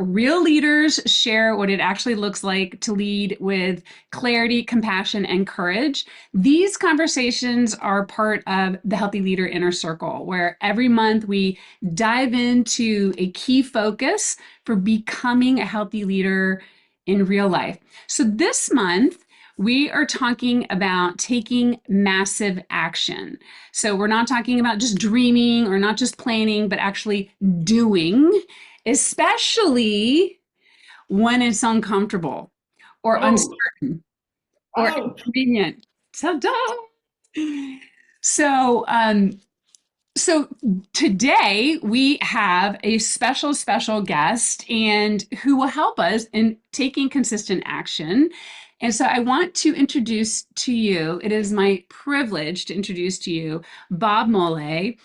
Real leaders share what it actually looks like to lead with clarity, compassion, and courage. These conversations are part of the Healthy Leader Inner Circle, where every month we dive into a key focus for becoming a healthy leader in real life. So this month, we are talking about taking massive action. So we're not talking about just dreaming or not just planning, but actually doing, especially when it's uncomfortable or Oh, uncertain or ouch. inconvenient. So, so, um, so today we have a special guest and who will help us in taking consistent action. And so I want to introduce to you, it is my privilege to introduce to you Bob Molle,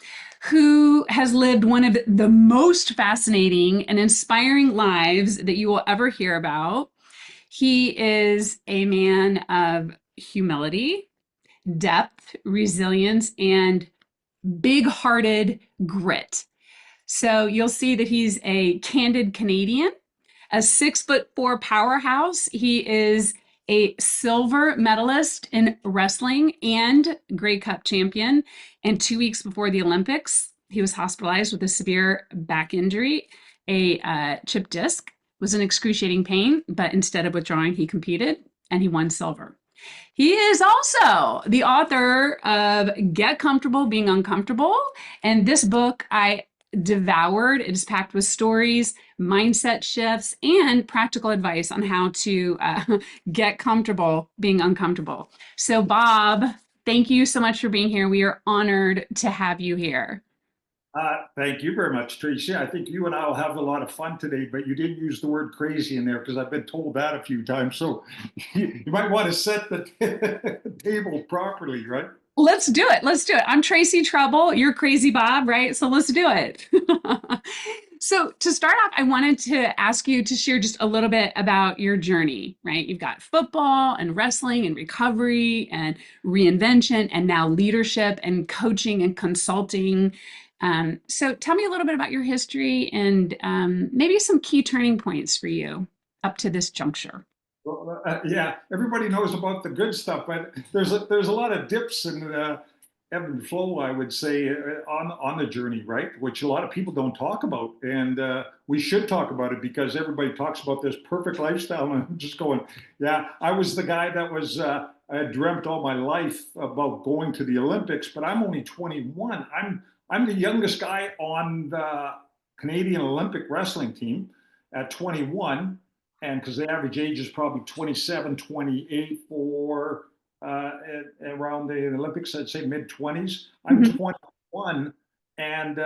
who has lived one of the most fascinating and inspiring lives that you will ever hear about. He is a man of humility, depth, resilience, and big hearted grit. So you'll see that he's a candid Canadian, a 6'4" powerhouse. He is a silver medalist in wrestling and Grey Cup champion. And 2 weeks before the Olympics, he was hospitalized with a severe back injury. A chip disc was in excruciating pain, but instead of withdrawing, he competed and he won silver. He is also the author of Get Comfortable Being Uncomfortable. And this book I devoured. It is packed with stories, mindset shifts, and practical advice on how to get comfortable being uncomfortable. So, Bob, thank you so much for being here. We are honored to have you here. Thank you very much, Tracy. I think you and I will have a lot of fun today, but you didn't use the word crazy in there because I've been told that a few times. So you might want to set the table properly, right? Let's do it. Let's do it. I'm Tracy Trouble. You're Crazy Bob, right? So let's do it. So, to start off, I wanted to ask you to share just a little bit about your journey, right? You've got football and wrestling and recovery and reinvention and now leadership and coaching and consulting. So, tell me a little bit about your history and maybe some key turning points for you up to this juncture. Well, yeah, everybody knows about the good stuff, but there's a lot of dips and ebb and flow, I would say, on the journey, right? Which a lot of people don't talk about, and we should talk about it because everybody talks about this perfect lifestyle, and I'm just going, yeah, I was the guy that was. I had dreamt all my life about going to the Olympics, but I'm only 21. I'm the youngest guy on the Canadian Olympic wrestling team at 21, and because the average age is probably 27, 28 for around the Olympics, I'd say mid 20s. I'm Mhm. 21 and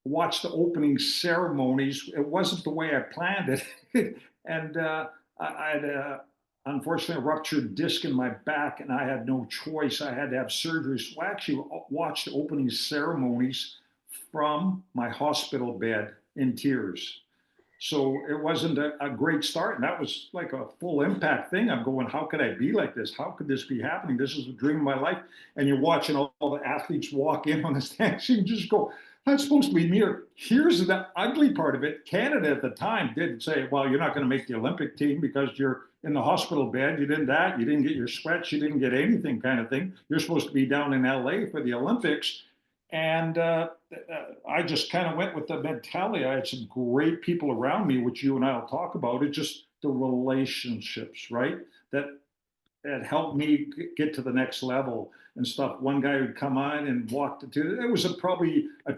watched the opening ceremonies. It wasn't the way I planned it. And I had unfortunately a ruptured disc in my back, and I had no choice. I had to have surgery. So I actually watched the opening ceremonies from my hospital bed in tears. So it wasn't a great start. And that was like a full impact thing. I'm going, how could I be like this? How could this be happening? This is the dream of my life. And you're watching all the athletes walk in on the stage. You just go, that's supposed to be me. Here's the ugly part of it. Canada at the time did say, well, you're not going to make the Olympic team because you're in the hospital bed. You didn't that. You didn't get your sweats. You didn't get anything kind of thing. You're supposed to be down in LA for the Olympics. And I just kind of went with the mentality. I had some great people around me, which you and I will talk about. It's just the relationships, right? That that helped me get to the next level and stuff. One guy would come on and walk to it was probably a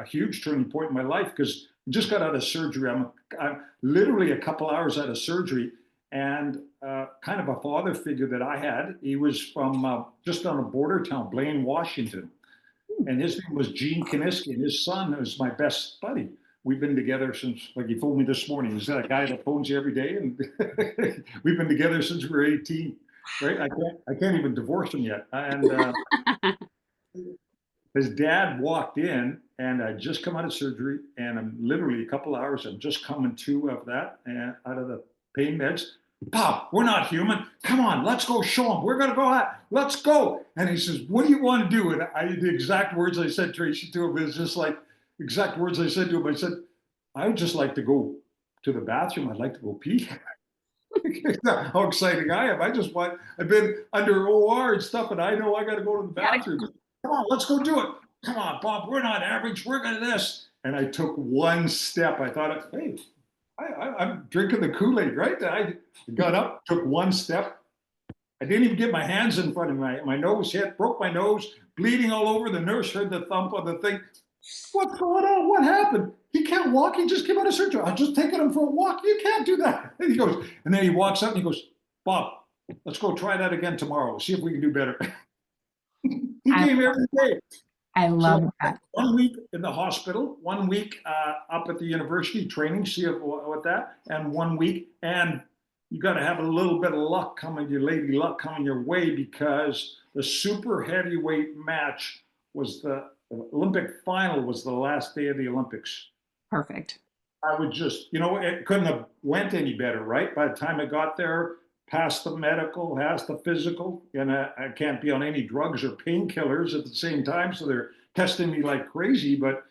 huge turning point in my life because I just got out of surgery. I'm literally a couple hours out of surgery, and kind of a father figure that I had. He was from just on a border town, Blaine, Washington, and his name was Gene Kaniski, and his son is my best buddy. We've been together since, like he told me this morning, he's that guy that phones you every day, and we've been together since we were 18, right? I can't even divorce him yet. And his dad walked in, and I just come out of surgery, and I'm literally a couple hours, I'm just coming to of that, and out of the pain meds. Bob, we're not human. Come on, let's go show him. We're going to go out. Let's go. And he says, what do you want to do? And the exact words I said, Tracy, to him is just like exact words I said to him. I said, I would just like to go to the bathroom. I'd like to go pee. How exciting I am. I've been under OR and stuff, and I know I got to go to the You gotta bathroom. Come on, let's go do it. Come on, Bob, we're not average. We're going to this. And I took one step. I thought, hey, I'm drinking the Kool-Aid, right? I got up, took one step. I didn't even get my hands in front of my nose hit, broke my nose, bleeding all over. The nurse heard the thump on the thing. What's going on? What happened? He can't walk. He just came out of surgery. I was just taking him for a walk. You can't do that. And he goes, and then he walks up and he goes, Bob, let's go try that again tomorrow. See if we can do better. He I, came every day. I So love that. 1 week in the hospital, 1 week up at the university training, see what that, and 1 week. And you got to have a little bit of luck coming, your lady luck coming your way, because the super heavyweight match was the Olympic final was the last day of the Olympics. Perfect. I would just, it couldn't have went any better, right? By the time I got there, past the medical, past the physical, and I can't be on any drugs or painkillers at the same time. So they're testing me like crazy, but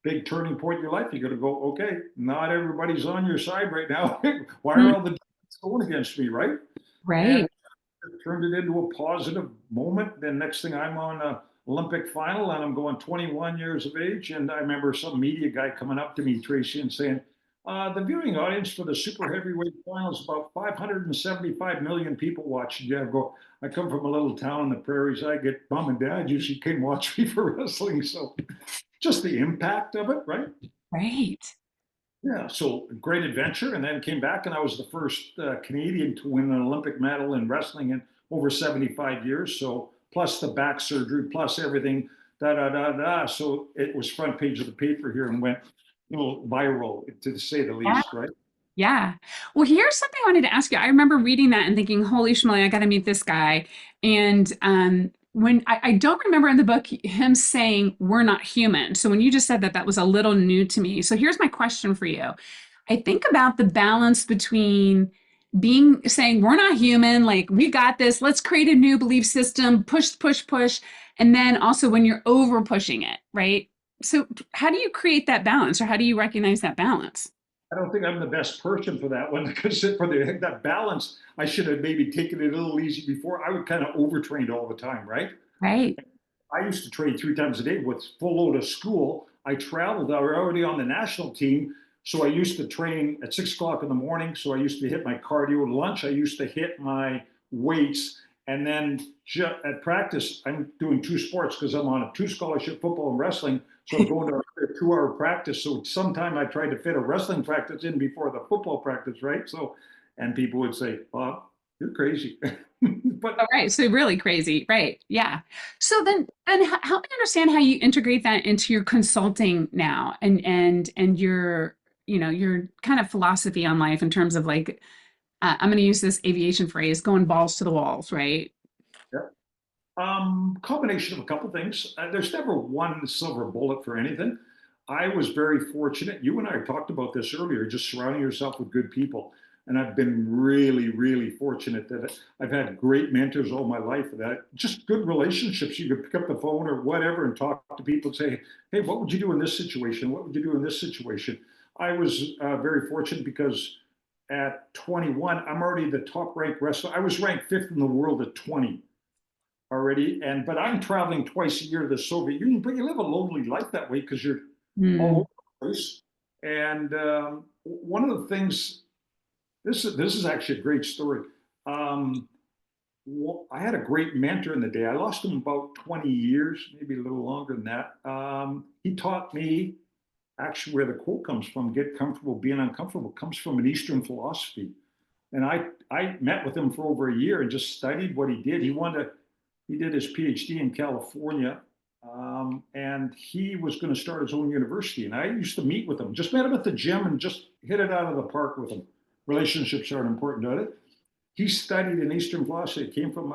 big turning point in your life. You got to go, okay, not everybody's on your side right now. Why are Mm, all the going against me, right? And right. turned it into a positive moment. Then next thing I'm on a Olympic final and I'm going 21 years of age. And I remember some media guy coming up to me, Tracy, and saying, the viewing audience for the super heavyweight final is about 575 million people watching. Yeah, I come from a little town in the prairies. I get mom and dad usually came watch me for wrestling. So just the impact of it, right? Right. Yeah, so great adventure, and then came back, and I was the first Canadian to win an Olympic medal in wrestling in over 75 years. So plus the back surgery, plus everything, da da da da. So it was front page of the paper here and went, viral to say the Yeah. least, right? Yeah. Well, here's something I wanted to ask you. I remember reading that and thinking, holy schmoly, I got to meet this guy. And when I don't remember in the book him saying we're not human. So when you just said that, that was a little new to me. So here's my question for you. I think about the balance between being saying we're not human, like we got this, let's create a new belief system, push, push, push. And then also when you're over pushing it, right? So how do you create that balance or how do you recognize that balance? I don't think I'm the best person for that one because for that balance, I should have maybe taken it a little easy before. I would kind of overtrained all the time, right? Right. I used to train 3 times a day with full load of school. I traveled. I was already on the national team. So I used to train at 6 o'clock in the morning. So I used to hit my cardio at lunch. I used to hit my weights. And then at practice, I'm doing two sports because I'm on a two scholarship, football and wrestling. So I'm going to a 2 hour practice. So sometime I tried to fit a wrestling practice in before the football practice, right? So, and people would say, Bob, you're crazy. All But right. So really crazy. Right. Yeah. So then help me understand how you integrate that into your consulting now and your, your kind of philosophy on life in terms of like, I'm going to use this aviation phrase, going balls to the walls, right? yeah. Combination of a couple things. There's never one silver bullet for anything. I was very fortunate. You and I talked about this earlier, just surrounding yourself with good people. And I've been really, really fortunate that I've had great mentors all my life. That just good relationships. You could pick up the phone or whatever and talk to people and say, "Hey, what would you do in this situation? What would you do in this situation?" I was very fortunate because at 21, I'm already the top ranked wrestler. I was ranked fifth in the world at 20 already. But I'm traveling twice a year to the Soviet Union. But you live a lonely life that way because you're all Mm, over the place. And one of the things, this is actually a great story. Um, I had a great mentor in the day. I lost him about 20 years, maybe a little longer than that. He taught me actually where the quote comes from, get comfortable being uncomfortable, comes from an Eastern philosophy. And I met with him for over a year and just studied what he did. He did his PhD in California, and he was going to start his own university. And I used to meet with him, just met him at the gym and just hit it out of the park with him. Relationships aren't important, are they? He studied in Eastern philosophy. It came from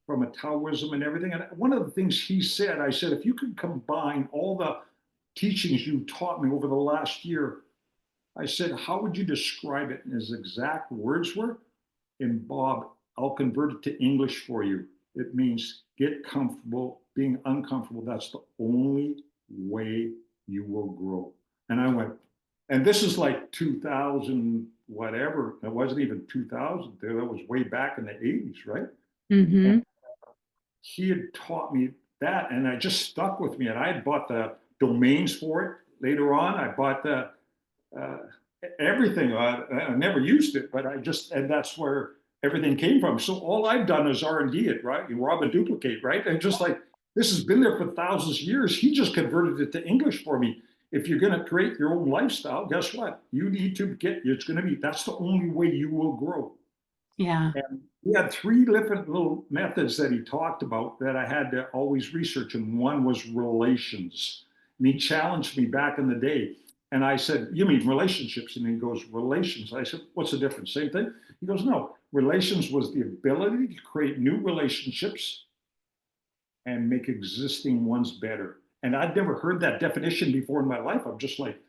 from a Taoism and everything. And one of the things he said, I said, if you could combine all the teachings you taught me over the last year, I said, how would you describe it? And his exact words were, and Bob, I'll convert it to English for you. It means get comfortable being uncomfortable. That's the only way you will grow. And I went, And this is like 2000, whatever. It wasn't even 2000. That was way back in the 80s, right? And Mm-hmm. he had taught me that, and I just stuck with me. And I had bought the domains for it later on. I bought the uh, everything. I never used it, but I just, and that's where everything came from. So all I've done is R&D it, right? You rob and duplicate, right? And just like this has been there for thousands of years, he just converted it to English for me. If you're going to create your own lifestyle, guess what? You need to get, it's going to be, that's the only way you will grow. Yeah. And he had three different little methods that he talked about that I had to always research. And one was relations. And he challenged me back in the day. And I said, "You mean relationships?" And he goes, "Relations." I said, "What's the difference? Same thing?" He goes, "No. Relations was the ability to create new relationships and make existing ones better." And I'd never heard that definition before in my life. I'm just like,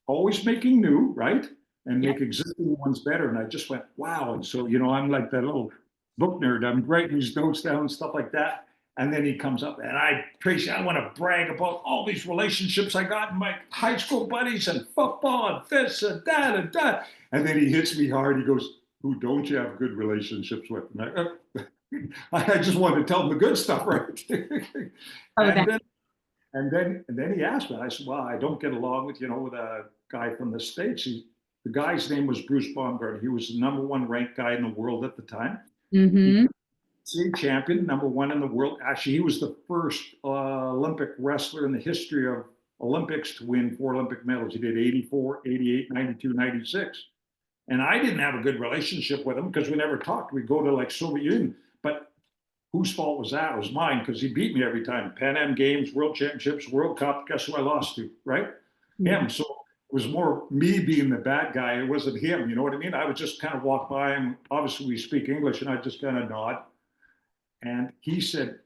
always making new, right? And Yeah. make existing ones better. And I just went, wow. And so, I'm like that little book nerd. I'm writing these notes down and stuff like that. And then he comes up and Tracy, I want to brag about all these relationships I got in my high school buddies and football and this and that and that. And then he hits me hard. He goes, who don't you have good relationships with? And I just wanted to tell him the good stuff, right? Oh, and that. then and then he asked me. I said, "Well, I don't get along with a guy from the States." The guy's name was Bruce Baumgartner. He was the number one ranked guy in the world at the time. He Mm-hmm. state champion, number one in the world. Actually, he was the first Olympic wrestler in the history of Olympics to win four Olympic medals. He did 84, 88, 92, 96. And I didn't have a good relationship with him because we never talked. We'd go to like Soviet Union. But whose fault was that? It was mine because he beat me every time. Pan Am Games, World Championships, World Cup. Guess who I lost to? Right? Mm-hmm. Him. So it was more me being the bad guy. It wasn't him. You know what I mean? I would just kind of walk by him. Obviously, we speak English, and I just kind of nod. And he said,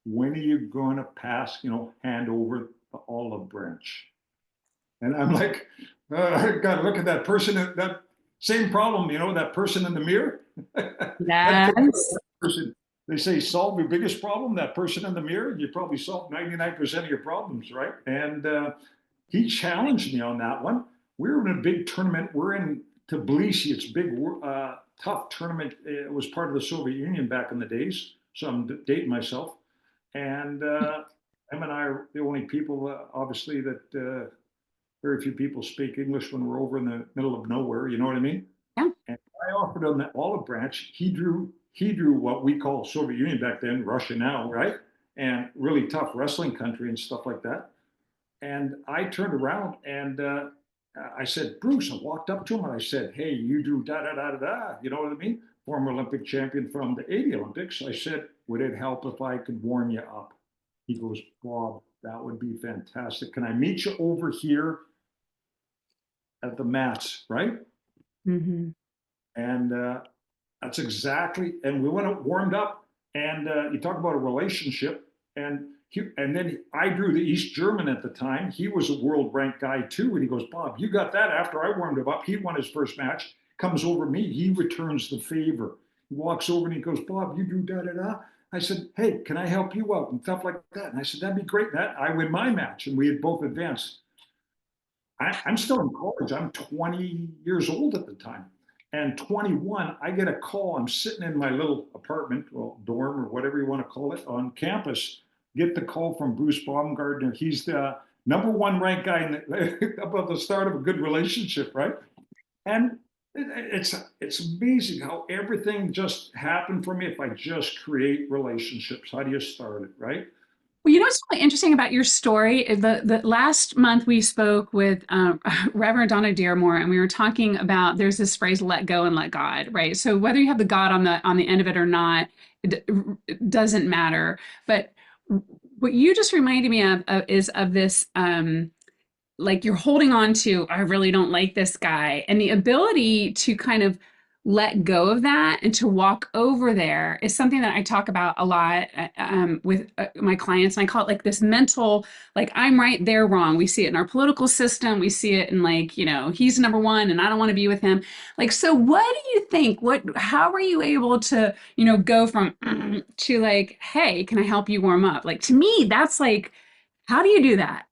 "When are you going to pass? Hand over the olive branch?" And I'm like, I got to look at that person. That same problem. That person in the mirror. that Yes. person, they say, solve your biggest problem, that person in the mirror, you probably solved 99% of your problems, right? And he challenged me on that one. We were in a big tournament. We're in Tbilisi. It's a big, tough tournament. It was part of the Soviet Union back in the days. So I'm dating myself. And him and I are the only people, obviously, that very few people speak English when we're over in the middle of nowhere. You know what I mean? Yeah. And I offered him that olive branch. He drew what we call Soviet Union back then, Russia now, right? And really tough wrestling country and stuff like that. And I turned around and I said, Bruce, I walked up to him and I said, hey, you drew da da da da da. You know what I mean? Former Olympic champion from the '80 Olympics. I said, would it help if I could warm you up? He goes, Bob, that would be fantastic. Can I meet you over here at the mats, right? Mm-hmm. And that's exactly. And we went up, warmed up, and you talk about a relationship. And then I drew the East German at the time. He was a world ranked guy too. And he goes, Bob, you got that after I warmed him up. He won his first match, comes over me. He returns the favor. He walks over and he goes, Bob, you drew da da da. I said, hey, can I help you out? And stuff like that. And I said, that'd be great. That I win my match. And we had both advanced. I'm still in college. I'm 20 years old at the time. And 21, I get a call. I'm sitting in my little apartment, well, dorm or whatever you want to call it, on campus. Get the call from Bruce Baumgartner. He's the number one ranked guy about the start of a good relationship, right? And it's amazing how everything just happened for me if I just create relationships. How do you start it, right? Well, you know what's really interesting about your story? The last month we spoke with Reverend Donna Dearmore, and we were talking about there's this phrase "let go and let God," right? So whether you have the God on the end of it or not, it doesn't matter. But what you just reminded me of is of this like you're holding on to, I really don't like this guy. And the ability to kind of let go of that and to walk over there is something that I talk about a lot with my clients. And I call it like this mental, like I'm right, they're wrong. We see it in our political system. We see it in like, he's number one and I don't want to be with him. Like, so what do you think? How are you able to, go from to like, hey, can I help you warm up? Like to me, that's like, how do you do that?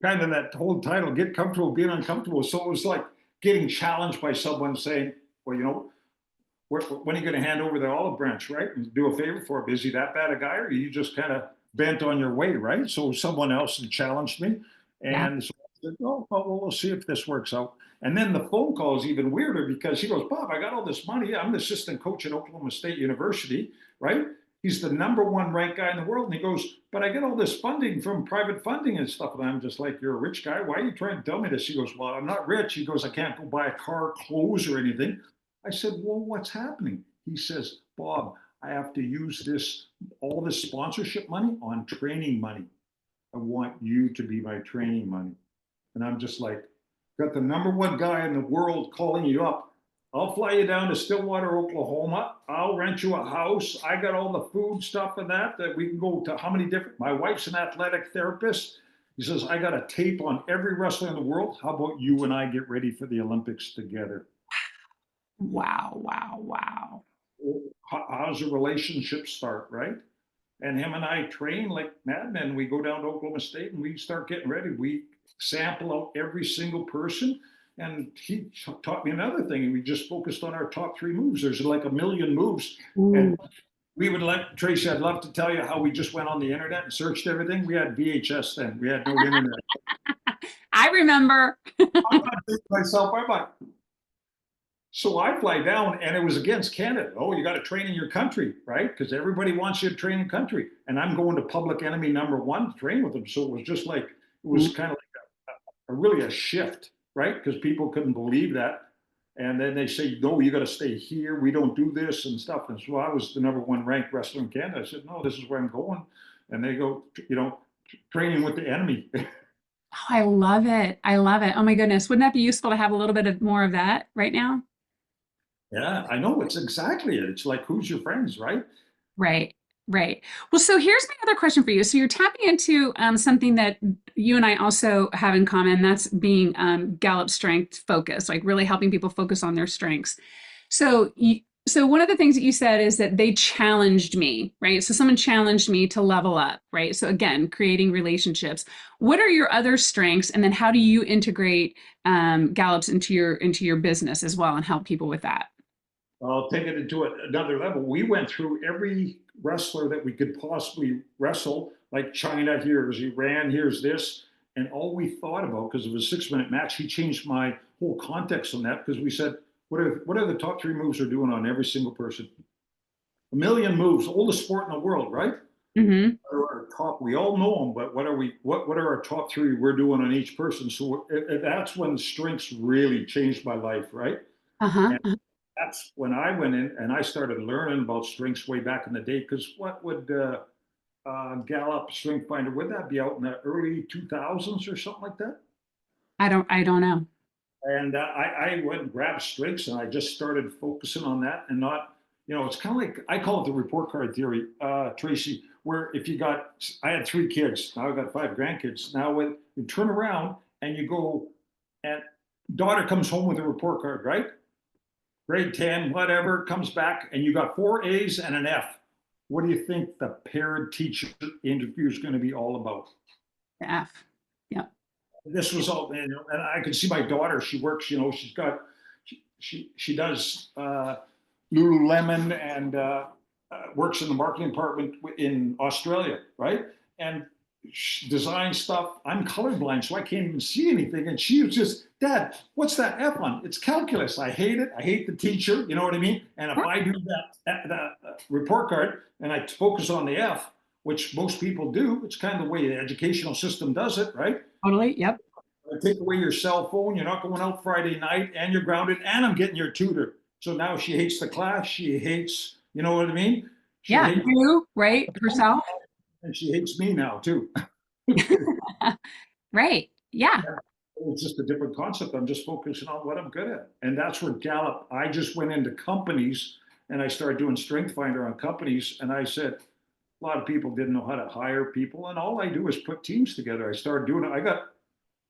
kind of that whole title, get comfortable being uncomfortable. So it was like getting challenged by someone saying, well, when are you going to hand over the olive branch, right? And do a favor for him. Is he that bad a guy, or are you just kind of bent on your way, right? So someone else had challenged me. Yeah. And so I said, oh, well, we'll see if this works out. And then the phone call is even weirder because he goes, Bob, I got all this money. I'm the assistant coach at Oklahoma State University, right? He's the #1 ranked guy in the world. And he goes, but I get all this funding from private funding and stuff. And I'm just like, you're a rich guy. Why are you trying to tell me this? He goes, well, I'm not rich. He goes, I can't go buy a car, clothes, or anything. I said, well, what's happening? He says, Bob, I have to use all this sponsorship money on training money. I want you to be my training money. And I'm just like, got the #1 guy in the world calling you up. I'll fly you down to Stillwater, Oklahoma. I'll rent you a house. I got all the food stuff and that we can go to how many different, my wife's an athletic therapist. He says, I got a tape on every wrestler in the world. How about you and I get ready for the Olympics together? Wow, wow, wow. How's a relationship start, right? And him and I train like madmen. We go down to Oklahoma State and we start getting ready. We sample out every single person. And he taught me another thing. And we just focused on our top 3 moves. There's like a million moves. And Ooh. we would Tracy, I'd love to tell you how we just went on the internet and searched everything. We had VHS then. We had no internet. I remember. I'm not thinking to myself, I'm like, so I fly down and it was against Canada. Oh, you got to train in your country, right? Because everybody wants you to train in country. And I'm going to public enemy #1 to train with them. So it was just like, it was kind of like really a shift, right? Because people couldn't believe that. And then they say, no, you got to stay here. We don't do this and stuff. And so I was the #1 ranked wrestler in Canada. I said, no, this is where I'm going. And they go, training with the enemy. Oh, I love it. I love it. Oh my goodness. Wouldn't that be useful to have a little bit of more of that right now? Yeah, I know. It's exactly it. It's like, who's your friends, right? Right, right. Well, so here's my other question for you. So you're tapping into something that you and I also have in common. That's being Gallup strength focus, like really helping people focus on their strengths. So, so one of the things that you said is that they challenged me, right? So someone challenged me to level up, right? So again, creating relationships. What are your other strengths, and then how do you integrate Gallups into your business as well and help people with that? I'll take it into another level. We went through every wrestler that we could possibly wrestle, like China, here's Iran, here's this. And all we thought about, because it was a 6-minute match, he changed my whole context on that because we said, what are the top 3 moves they're doing on every single person? A million moves, oldest sport in the world, right? Mm-hmm. What are our top? We all know them, but what are our top 3 we're doing on each person? So that's when strengths really changed my life, right? Uh-huh. And that's when I went in and I started learning about strengths way back in the day. Because what would Gallup Strength Finder, would that be out in the early 2000s or something like that? I don't know. And I went and grabbed strengths and I just started focusing on that and not, it's kind of like, I call it the report card theory, Tracy, where if I had 3 kids, now I've got 5 grandkids. Now when you turn around and you go, and daughter comes home with a report card, right? Grade 10, whatever, comes back, and you got 4 A's and an F. What do you think the parent teacher interview is going to be all about? The F. Yeah. This was all, and I could see my daughter. She works, she does Lululemon and works in the marketing department in Australia, right? And she designs stuff. I'm colorblind, so I can't even see anything. And she was just, Dad, what's that F on? It's calculus. I hate it. I hate the teacher. You know what I mean? And if I do that report card and I focus on the F, which most people do, it's kind of the way the educational system does it, right? Totally. Yep. Take away your cell phone. You're not going out Friday night, and you're grounded. And I'm getting your tutor. So now she hates the class. She hates, you know what I mean? She Yeah. hates, You, right? Herself. and she hates me now too. Right. Yeah. It's just a different concept. I'm just focusing on what I'm good at. And that's where Gallup, I just went into companies and I started doing Strength Finder on companies. And I said, a lot of people didn't know how to hire people. And all I do is put teams together. I started doing it.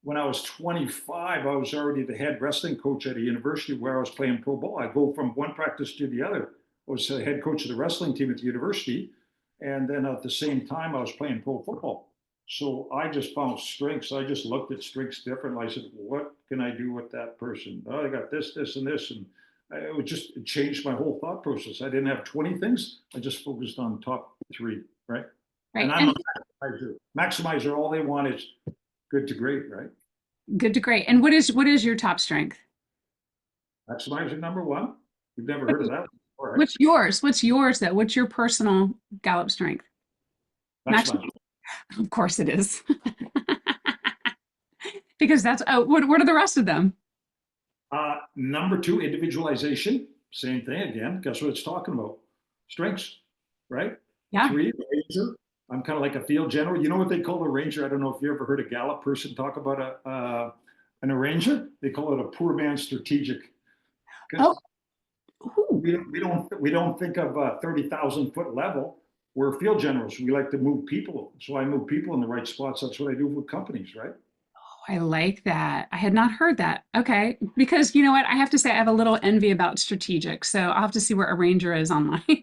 When I was 25, I was already the head wrestling coach at a university where I was playing pro ball. I go from one practice to the other. I was the head coach of the wrestling team at the university. And then at the same time, I was playing pro football. So I just found strengths. I just looked at strengths differently. I said, what can I do with that person? Oh, I got this, and this. And it would just it changed my whole thought process. I didn't have 20 things. I just focused on top three, right? And Right. I'm a And maximizer. Maximizer, all they want is good to great, right? good to great. And what is your top strength? Maximizer number one. You've never What's heard of that before, right? what's yours? What's yours though? What's your personal Gallup strength? Max, Maximizer. of course it is. Because that's what are the rest of them? Number two, individualization. Same thing again. Guess what it's talking about? Strengths, right? Yeah. Three, ranger. I'm kind of like a field general. You know what they call a ranger? I don't know if you ever heard a Gallup person talk about an arranger. They call it a poor man's strategic because Oh, ooh, we don't think of 30,000 foot level. We're field generals. We like to move people. So I move people in the right spots. That's what I do with companies, right? I like that. I had not heard that. Okay. Because you know what? I have to say I have a little envy about strategic. So I'll have to see where a ranger is on mine.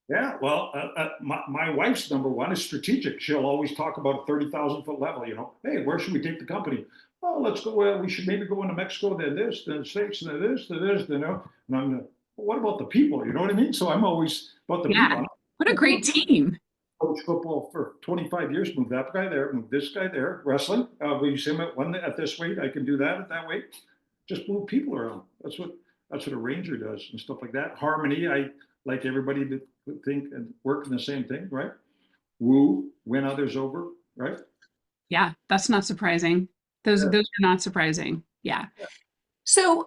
Yeah, well, my wife's number one is strategic. She'll always talk about 30,000 foot level. Hey, where should we take the company? Oh, let's go. Well, we should maybe go into Mexico, then this, then the States, then this, then this, And I'm, well, what about the people? You know what I mean? So I'm always about the people. Yeah. What a great team. Coach football for 25 years. Move that guy there, move this guy there. Wrestling. Will you see him at one at this weight? I can do that at that weight. Just move people around. That's what a ranger does and stuff like that. Harmony. I like everybody to think and work in the same thing, right? Woo, win others over, right? Yeah, that's not surprising. Those Yeah. those are not surprising. Yeah. So,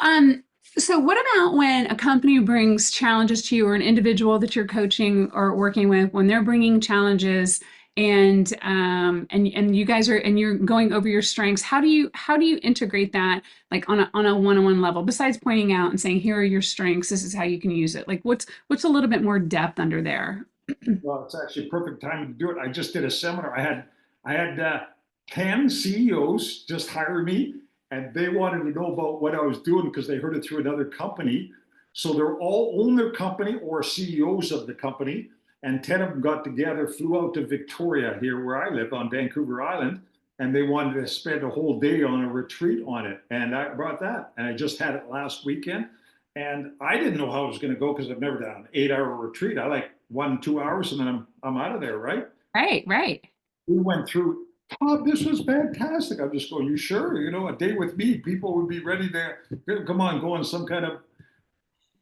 so what about when a company brings challenges to you or an individual that you're coaching or working with, when they're bringing challenges and you guys are and you're going over your strengths, how do you integrate that like on a one-on-one level besides pointing out and saying, here are your strengths, this is how you can use it. Like what's a little bit more depth under there? Well, it's actually a perfect time to do it. I just did a seminar. I had 10 CEOs just hire me, and they wanted to know about what I was doing because they heard it through another company. So they're all own their company or CEOs of the company, and 10 of them got together, flew out to Victoria here where I live on Vancouver Island, and they wanted to spend a whole day on a retreat on it. And I brought that, and I just had it last weekend. And I didn't know how it was going to go because I've never done an 8 hour retreat. I like 1, 2 hours and then I'm out of there, right? Right, right. We went through, Todd, this was fantastic. I'm just going, you sure? A day with me, people would be ready to come on, go on some kind of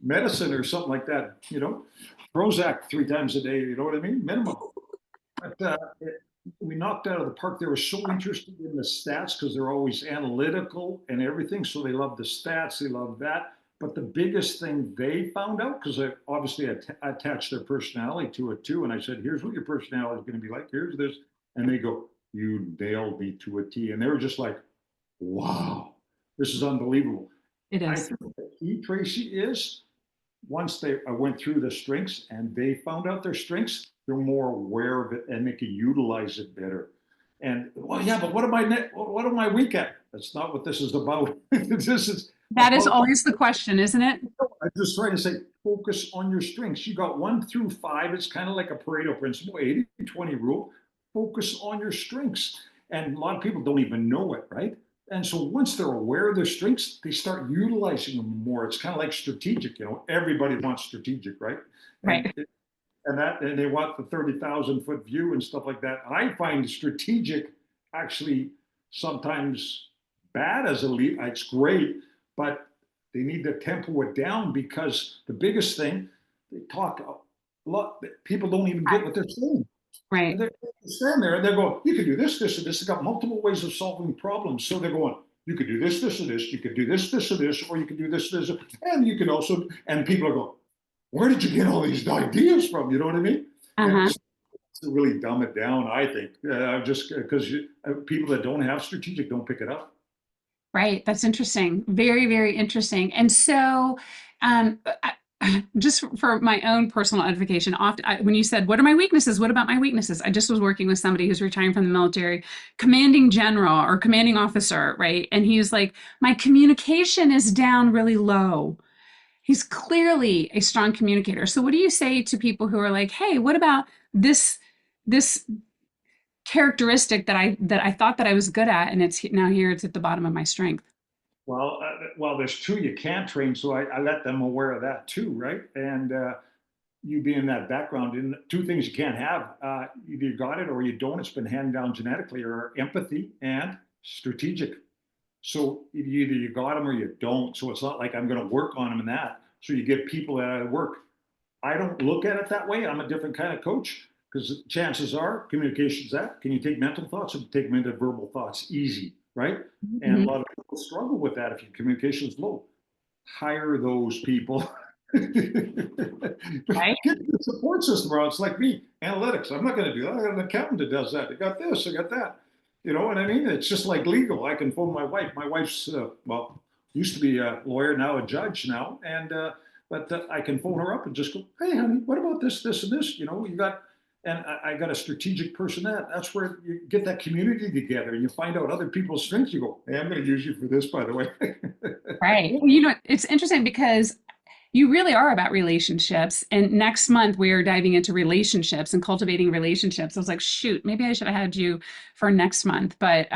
medicine or something like that. Prozac 3 times a day, you know what I mean? Minimum. But we knocked out of the park. They were so interested in the stats because they're always analytical and everything. So they love the stats, they love that. But the biggest thing they found out, because I obviously attached their personality to it too. And I said, here's what your personality is going to be like. Here's this. And they go, you nailed me to a T. And they were just like, wow, this is unbelievable. It I is. think the key, Tracy, is once I went through the strengths and they found out their strengths, they're more aware of it and they can utilize it better. And well, yeah, but what am I weak at? That's not what this is about. This is That is about. always the question, isn't it? I'm just trying to say, focus on your strengths. You got 1 through 5. It's kind of like a Pareto principle, 80-20 rule. Focus on your strengths. And a lot of people don't even know it, right? And so once they're aware of their strengths, they start utilizing them more. It's kind of like strategic. Everybody wants strategic, right? And Right. and they want the 30,000 foot view and stuff like that. I find strategic actually sometimes bad as a lead. It's great, but they need to tempo it down because the biggest thing they talk a lot. People don't even get what they're saying. And Right. they stand there and they're going, you can do this, this, and this. They've got multiple ways of solving problems. So they're going, you could do this, this, and this. You could do this, this, and this, or you could do this, this, and you could also. And people are going, where did you get all these ideas from? You know what I mean? And Uh-huh. to really dumb it down, I think, just because people that don't have strategic don't pick it up. Right. That's interesting. Very, very interesting. And so, just for my own personal edification, often when you said, "What are my weaknesses? What about my weaknesses?" I just was working with somebody who's retiring from the military, commanding general or commanding officer, right? And he was like, "My communication is down really low." He's clearly a strong communicator. So, what do you say to people who are like, "Hey, what about this?" characteristic that I thought that I was good at, and it's at the bottom of my strength. Well, there's two you can't train, so I let them aware of that too, right? And you being in that background, and two things you can't have: either you got it or you don't. It's been handed down genetically, or empathy and strategic. So either you got them or you don't. So it's not like I'm going to work on them in that. So you get people that work. I don't look at it that way. I'm a different kind of coach because chances are communication's that. Can you take mental thoughts or take them into verbal thoughts? Easy, right? And a Mhm. lot of people struggle with that if your communication is low. Hire those people. Get Right? the support system around. It's like me, analytics. I'm not going to do that. I got an accountant that does that. I got this, I got that. You know what I mean? It's just like legal. I can phone my wife. My wife's, well, used to be a lawyer, now a judge now. And, but I can phone her up and just go, hey, honey, what about this, this, and this? You know, you got, and I got a strategic person that's where you get that community together and you find out other people's strengths. You go, hey, I'm going to use you for this, by the way. Right. Well, it's interesting because you really are about relationships. And next month we are diving into relationships and cultivating relationships. I was like, shoot, maybe I should have had you for next month. But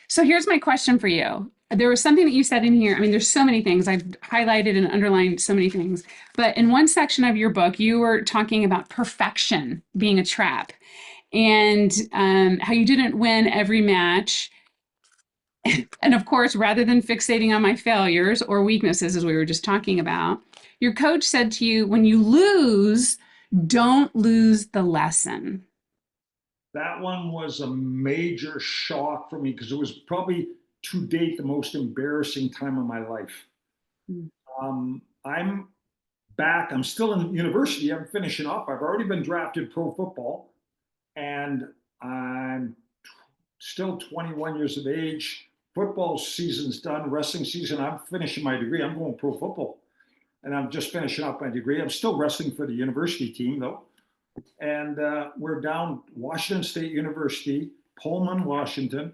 so here's my question for you. There was something that you said in here. I mean, there's so many things. I've highlighted and underlined so many things. But in one section of your book, you were talking about perfection being a trap and how you didn't win every match. And of course, rather than fixating on my failures or weaknesses, as we were just talking about, your coach said to you, when you lose, don't lose the lesson. That one was a major shock for me because it was probably to date the most embarrassing time of my life. Mm. I'm back. I'm still in university. I'm finishing up. I've already been drafted pro football, and I'm still 21 years of age. Football season's done. Wrestling season. I'm finishing my degree. I'm going pro football, and I'm just finishing up my degree. I'm still wrestling for the university team though, and we're down Washington State University, Pullman, Washington,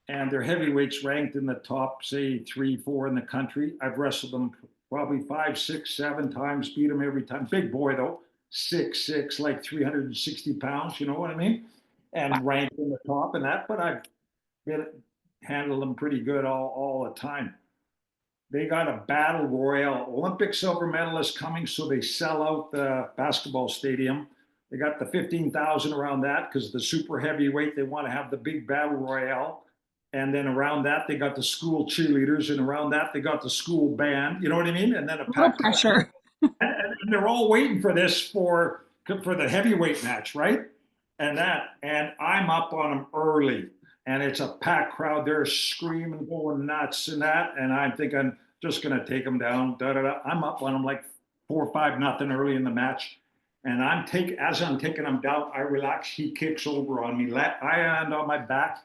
and their heavyweights ranked in the top, say, 3, 4 in the country. I've wrestled them probably 5, 6, 7 times, beat them every time. Big boy though, 6'6", like 360 pounds. You know what I mean? And ranked in the top and that. But I've been handled them pretty good all the time. They got a battle royal, Olympic silver medalist coming, so they sell out the basketball stadium. They got the 15,000 around that because the super heavyweight, they want to have the big battle royale. And then around that, they got the school cheerleaders, and around that, they got the school band. You know what I mean? And then a A little packed house. pressure. And they're all waiting for this for the heavyweight match, right? And I'm up on them early, and it's a packed crowd. They're screaming, going nuts, and that. And I'm thinking, just gonna take them down. Da da da. I'm up on them like 4 or 5 nothing early in the match, and as I'm taking them down, I relax. He kicks over on me. I land on my back,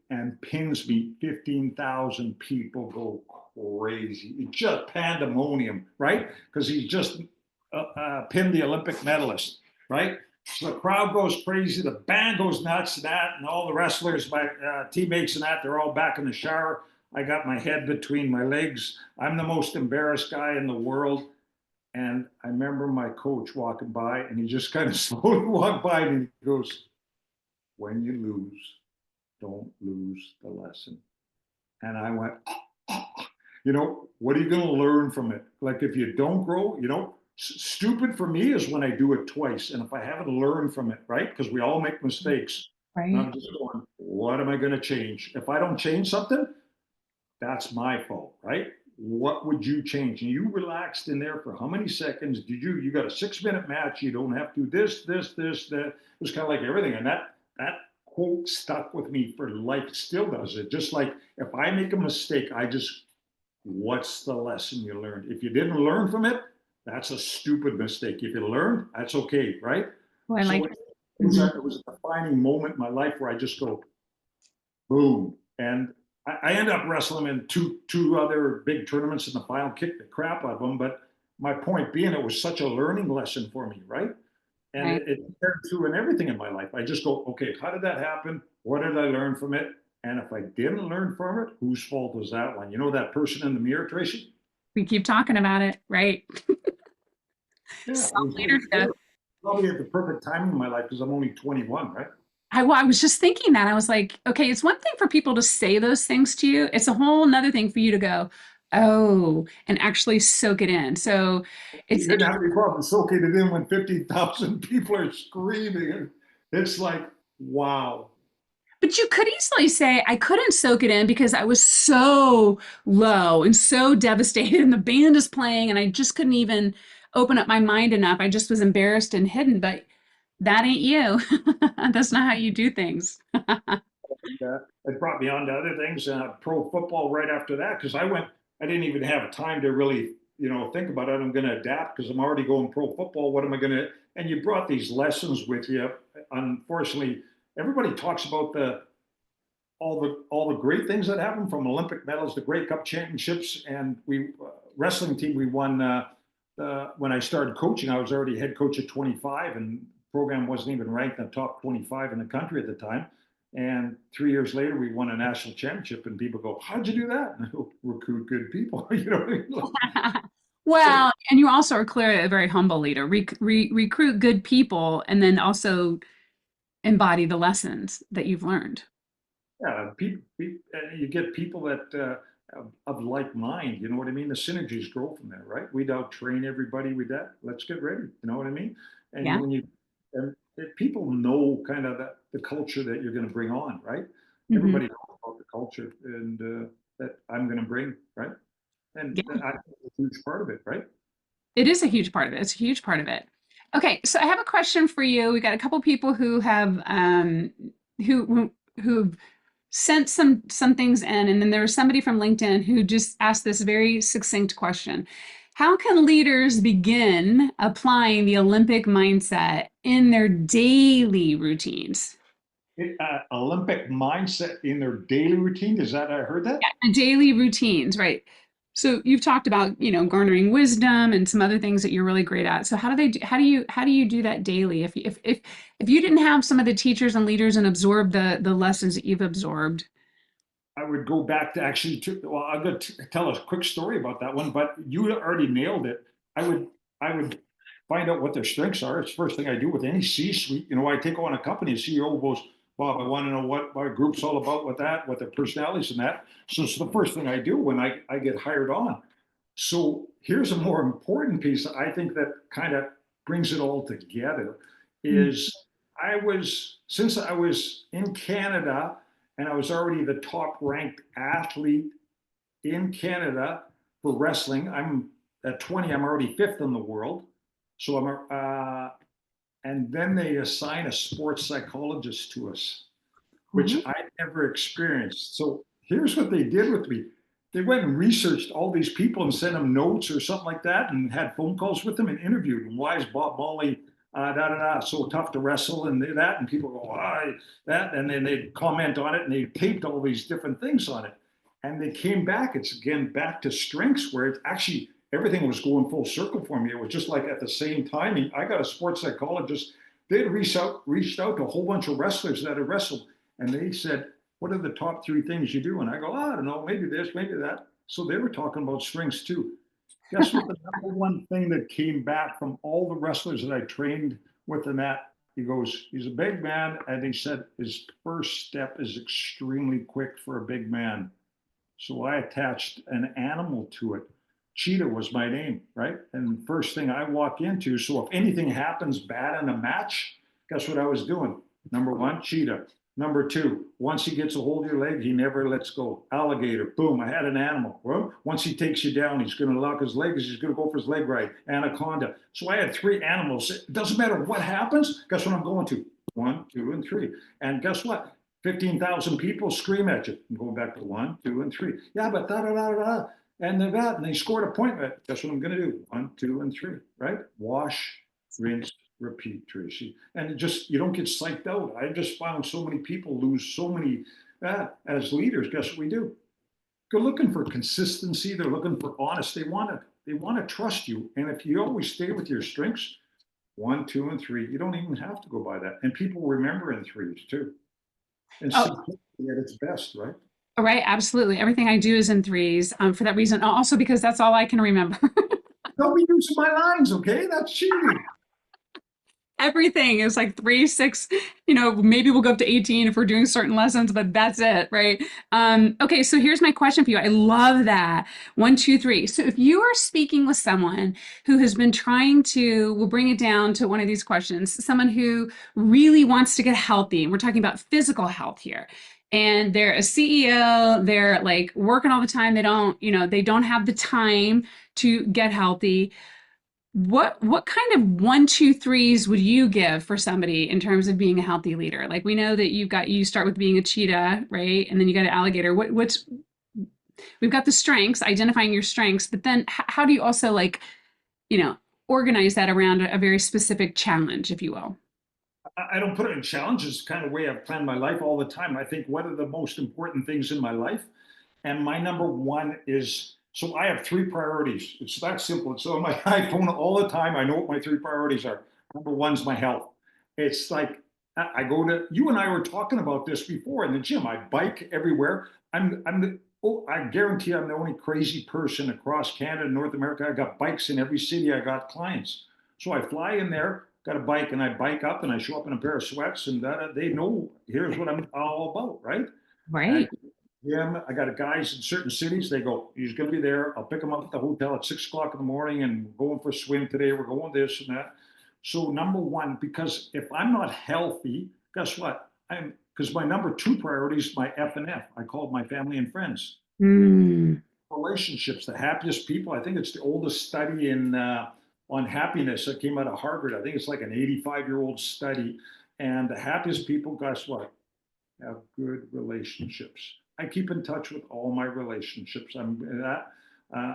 and pins me. 15,000 people go crazy. It's just pandemonium, right? Because he just pinned the Olympic medalist, right? So the crowd goes crazy, the band goes nuts, and all the wrestlers, my teammates, and that, they're all back in the shower. I got my head between my legs. I'm the most embarrassed guy in the world. And I remember my coach walking by, and he just kind of slowly walked by me and he goes, when you lose, don't lose the lesson. And I went, what are you going to learn from it? Like if you don't grow, stupid for me is when I do it twice. And if I haven't learned from it, right? Because we all make mistakes. And Right. I'm just going, what am I going to change? If I don't change something, that's my fault, right? What would you change? And you relaxed in there for how many seconds? You got a 6-minute match. You don't have to this, that. It was kind of like everything. And that quote stuck with me for life. It still does it. Just like if I make a mistake, what's the lesson you learned? If you didn't learn from it, that's a stupid mistake. If you learned, that's okay, right? Oh, I So like. was Mhm. it was a defining moment in my life where I just go, boom. And I end up wrestling in two other big tournaments in the final, kicked the crap out of them. But my point being, it was such a learning lesson for me, right? And Right. it carried through in everything in my life. I just go, okay, how did that happen? What did I learn from it? And if I didn't learn from it, whose fault was that one? You know that person in the mirror, Tracy? We keep talking about it, right? Yeah, Self leadership. Probably at the perfect time in my life because I'm only 21, right? Well, I was just thinking that. I was like, okay, it's one thing for people to say those things to you. It's a whole nother thing for you to go, oh, and actually soak it in. So You it's didn't have any problem soaking it in when 50,000 people are screaming. It's like, wow. But you could easily say, I couldn't soak it in because I was so low and so devastated, and the band is playing, and I just couldn't even open up my mind enough. I just was embarrassed and hidden, but that ain't you. That's not how you do things. It brought me on to other things, pro football right after that, because I didn't even have time to really, think about it. I'm going to adapt because I'm already going pro football. What am I going to, and you brought these lessons with you. Unfortunately, everybody talks about all the great things that happen from Olympic medals, the Grey Cup championships, and we wrestling team we won. When I started coaching, I was already head coach at 25, and the program wasn't even ranked in the top 25 in the country at the time. And 3 years later, we won a national championship, and people go, "How'd you do that?" And I go, "Recruit good people." You know what I mean? Well, and you also are clearly a very humble leader. Recruit good people and then also embody the lessons that you've learned. Yeah, you get people that of like mind. You know what I mean? The synergies grow from there, right? We'd out train everybody with that. Let's get ready. You know what I mean? And Yeah. when you and if people know kind of the culture that you're going to bring on, right? Hmm. Everybody knows about the culture and that I'm going to bring, right? And Yeah. I think it's a huge part of it, right? It is a huge part of it. It's a huge part of it. Okay, so I have a question for you. We got a couple people who have who've sent some things in, and then there was somebody from LinkedIn who just asked this very succinct question. How can leaders begin applying the Olympic mindset in their daily routines? Olympic mindset in their daily routine. Is that I heard that? Daily routines, right? So you've talked about, garnering wisdom and some other things that you're really great at. So how do you do that daily? If you didn't have some of the teachers and leaders and absorb the lessons that you've absorbed. I would go back to well, I'm going to tell a quick story about that one, but you already nailed it. I would find out what their strengths are. It's the first thing I do with any C-suite. I take on a company, a CEO goes, Bob, I want to know what my group's all about with that, what their personalities and that. So it's the first thing I do when I get hired on. So here's a more important piece I think that kind of brings it all together is since I was in Canada and I was already the top ranked athlete in Canada for wrestling. I'm at 20, I'm already fifth in the world. So and then they assign a sports psychologist to us, which Mhm. I never experienced. So here's what they did with me. They went and researched all these people and sent them notes or something like that and had phone calls with them and interviewed them. Why is Bob Molle so tough to wrestle and that? And people go, why that? And then they'd comment on it and they taped all these different things on it. And they came back. It's again back to strengths where it's actually everything was going full circle for me. It was just like at the same time, I got a sports psychologist. They'd reached out to a whole bunch of wrestlers that had wrestled and they said, what are the top three things you do? And I go, I don't know, maybe this, maybe that. So they were talking about strengths too. Guess what the number one thing that came back from all the wrestlers that I trained with in that? He goes, he's a big man. And he said his first step is extremely quick for a big man. So I attached an animal to it. Cheetah was my name, right? And first thing I walk into, so if anything happens bad in a match, guess what I was doing? Number one, cheetah. Number two, once he gets a hold of your leg, he never lets go. Alligator, boom, I had an animal. Well, once he takes you down, he's going to lock his legs, he's going to go for his leg right. Anaconda. So I had three animals. It doesn't matter what happens, guess what I'm going to? One, two, and three. And guess what? 15,000 people scream at you. I'm going back to one, two, and three. Yeah, but da da da da. And they scored a point. That's what I'm going to do. One, two, and three. Right? Wash, rinse, repeat, Tracy. And you don't get psyched out. I just found so many people lose so many as leaders. Guess what we do? They're looking for consistency. They're looking for honesty. They want to trust you. And if you always stay with your strengths, one, two, and three, you don't even have to go by that. And people remember in threes too. And Oh, simplicity at its best, right? right, absolutely. Everything I do is in threes, for that reason. Also because that's all I can remember. Don't be using my lines, okay? That's cheating. everything is like 3, 6, maybe we'll go up to 18 if we're doing certain lessons, but that's it, right? Okay, so here's my question for you. I love that. One, two, three. So if you are speaking with someone who has been trying to, we'll bring it down to one of these questions, someone who really wants to get healthy, and we're talking about physical health here. And they're a CEO, they're like working all the time. They don't have the time to get healthy. What kind of one, two, threes would you give for somebody in terms of being a healthy leader? Like we know that you start with being a cheetah, right? And then you got an alligator. What's we've got the strengths, identifying your strengths, but then how do you also like, you know, organize that around a very specific challenge, if you will? I don't put it in challenges. It's kind of way I've planned my life all the time. I think what are the most important things in my life? And my number one is, so I have three priorities. It's that simple. It's on my iPhone all the time. I know what my three priorities are. Number one's my health. It's like I go to, you and I were talking about this before in the gym. I bike everywhere. I guarantee I'm the only crazy person across Canada and North America. I got bikes in every city. I got clients. So I fly in there, got a bike, and I bike up and I show up in a pair of sweats, and they know here's what I'm all about, right? And Right. yeah, I got guys in certain cities. They go, he's going to be there. I'll pick him up at the hotel at 6 o'clock in the morning, and we're going for a swim today. We're going this and that. So number one, because if I'm not healthy, guess what? Because my number two priority is my F and F. I call it my family and friends. Mm. Relationships, the happiest people. I think it's the oldest study in on happiness that came out of Harvard. I think it's like an 85-year-old study. And the happiest people, guess what? Have good relationships. I keep in touch with all my relationships. I'm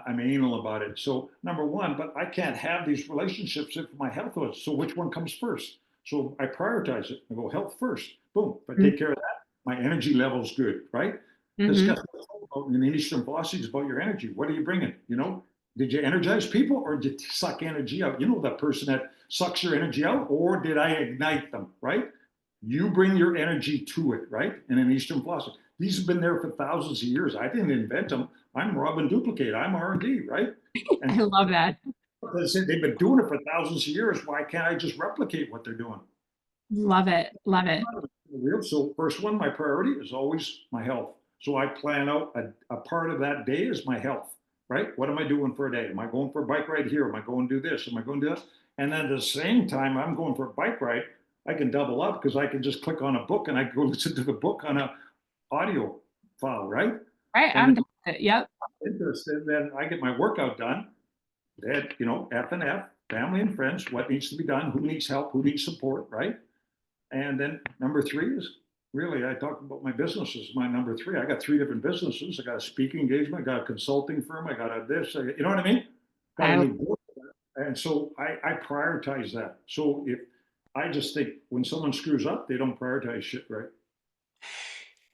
anal about it. So number one, but I can't have these relationships if my health was. So which one comes first? So I prioritize it. I go health first. Boom. If I take care of that, my energy level's good, right? Because Mm-hmm. guess what? In the Eastern philosophy, it's about your energy. What are you bringing? Did you energize people or did you suck energy out? You know that person that sucks your energy out, or did I ignite them? Right? You bring your energy to it, right? And in Eastern philosophy, these have been there for thousands of years. I didn't invent them. I'm rob and duplicate. I'm R&D, right? I And love that. they've been doing it for thousands of years. Why can't I just replicate what they're doing? Love it. Love it. So first one, my priority is always my health. So I plan out a part of that day is my health, right? What am I doing for a day? Am I going for a bike ride here? Am I going to do this? Am I going to do this? And then at the same time, I'm going for a bike ride. I can double up because I can just click on a book and I go listen to the book on a audio file, right? Right. And I'm done with it. Yep. then interested, then I get my workout done. That F and F, family and friends, what needs to be done, who needs help, who needs support, right? And then number three is really, I talk about my businesses. My number three, I got three different businesses. I got a speaking engagement, I got a consulting firm, I got a this, you know what I mean? Got a I new book. And so I prioritize that. So if I just think when someone screws up, they don't prioritize shit right.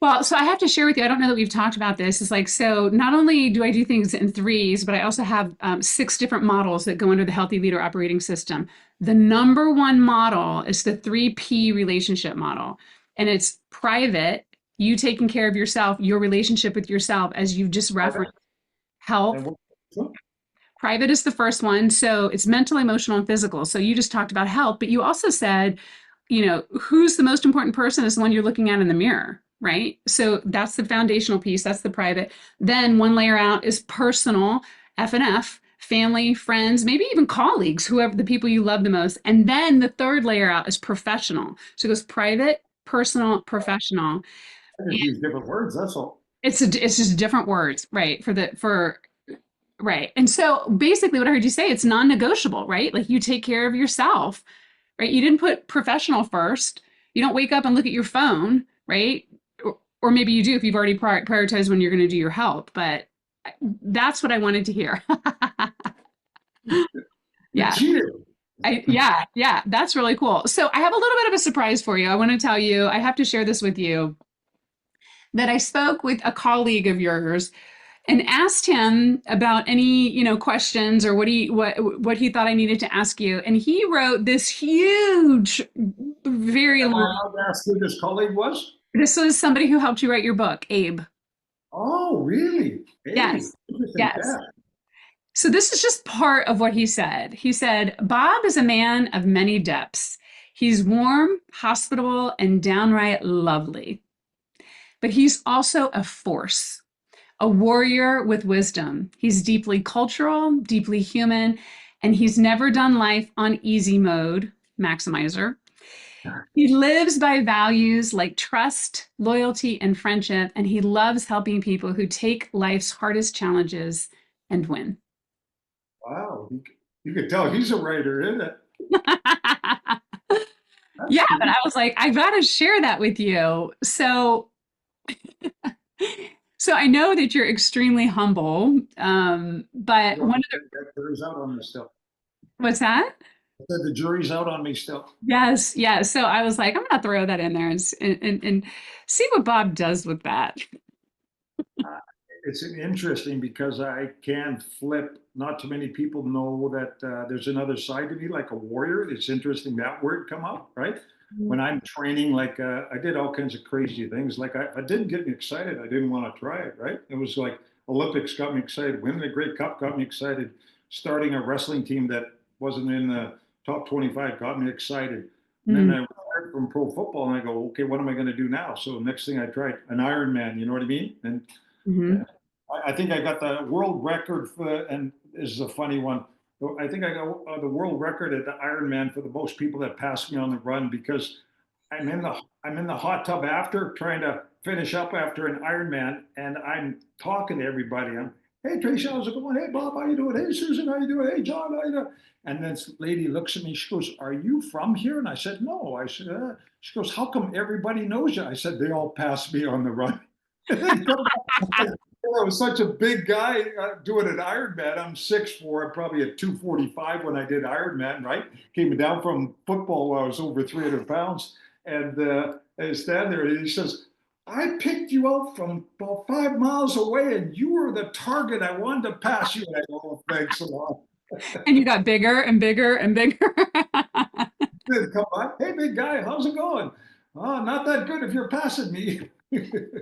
Well, so I have to share with you, I don't know that we've talked about this. It's like, so not only do I do things in threes, but I also have 6 different models that go under the Healthy Leader Operating System. The number one model is the 3P relationship model, and it's private, you taking care of yourself, your relationship with yourself, as you've just Okay. referenced, health. And what, Private is the first one. So it's mental, emotional, and physical. So you just talked about health, but you also said, who's the most important person is the one you're looking at in the mirror, right? So that's the foundational piece. That's the private. Then one layer out is personal, F and F, family, friends, maybe even colleagues, whoever the people you love the most. And then the third layer out is professional. So it goes private, personal, professional. I just use different words, that's all. It's just different words, right? For right. And so basically what I heard you say, it's non-negotiable, right? Like you take care of yourself, right? You didn't put professional first. You don't wake up and look at your phone, right? Or maybe you do if you've already prioritized when you're going to do your health, but that's what I wanted to hear. You Yeah. cheated. Yeah, that's really cool. So I have a little bit of a surprise for you. I want to tell you, I have to share this with you that I spoke with a colleague of yours and asked him about any questions or what he thought I needed to ask you, and he wrote this huge, very Am I long. allowed to ask who this colleague was? This was somebody who helped you write your book, Abe. Oh, really? Hey, Yes. interesting Yes. fact. So this is just part of what he said. He said, Bob is a man of many depths. He's warm, hospitable, and downright lovely. But he's also a force, a warrior with wisdom. He's deeply cultural, deeply human, and he's never done life on easy mode, maximizer. He lives by values like trust, loyalty, and friendship, and he loves helping people who take life's hardest challenges and win. Wow, you could tell he's a writer, isn't it? That's Yeah, but cool. I was like, I got to share that with you. So I know that you're extremely humble, but Well, one of the, the jury's out on me still. what's that? I said the jury's out on me still. Yes, yes. So I was like, I'm gonna throw that in there and see what Bob does with that. Uh, it's interesting because I can flip. Not too many people know that there's another side to me, like a warrior. It's interesting that word come up, right? When I'm training, like I did all kinds of crazy things. Like I didn't get me excited. I didn't want to try it, right? It was like Olympics got me excited. Winning the Great Cup got me excited. Starting a wrestling team that wasn't in the top 25 got me excited. And then Mm, I retired from pro football and I go, okay, what am I going to do now? So next thing I tried an Ironman, you know what I mean? And mhm, I think I got the world record for, and this is a funny one. I think I got the world record at the Ironman for the most people that passed me on the run because I'm in the hot tub after trying to finish up after an Ironman, and I'm talking to everybody. I'm, hey Tracy, how's it going? Hey Bob, how you doing? Hey Susan, how you doing? Hey John, how you doing? And this lady looks at me. She goes, "Are you from here?" And I said, "No." I said, She goes, "How come everybody knows you?" I said, "They all passed me on the run." And then come back. I was such a big guy doing an Ironman. I'm 6'4", I'm probably at 245 when I did Ironman, right? Came down from football when I was over 300 pounds. And I stand there and he says, I picked you out from about 5 miles away and you were the target I wanted to pass you. And I go, oh, thanks a lot. and you got bigger and bigger and bigger. Then come on. Hey, big guy, how's it going? Oh, not that good if you're passing me.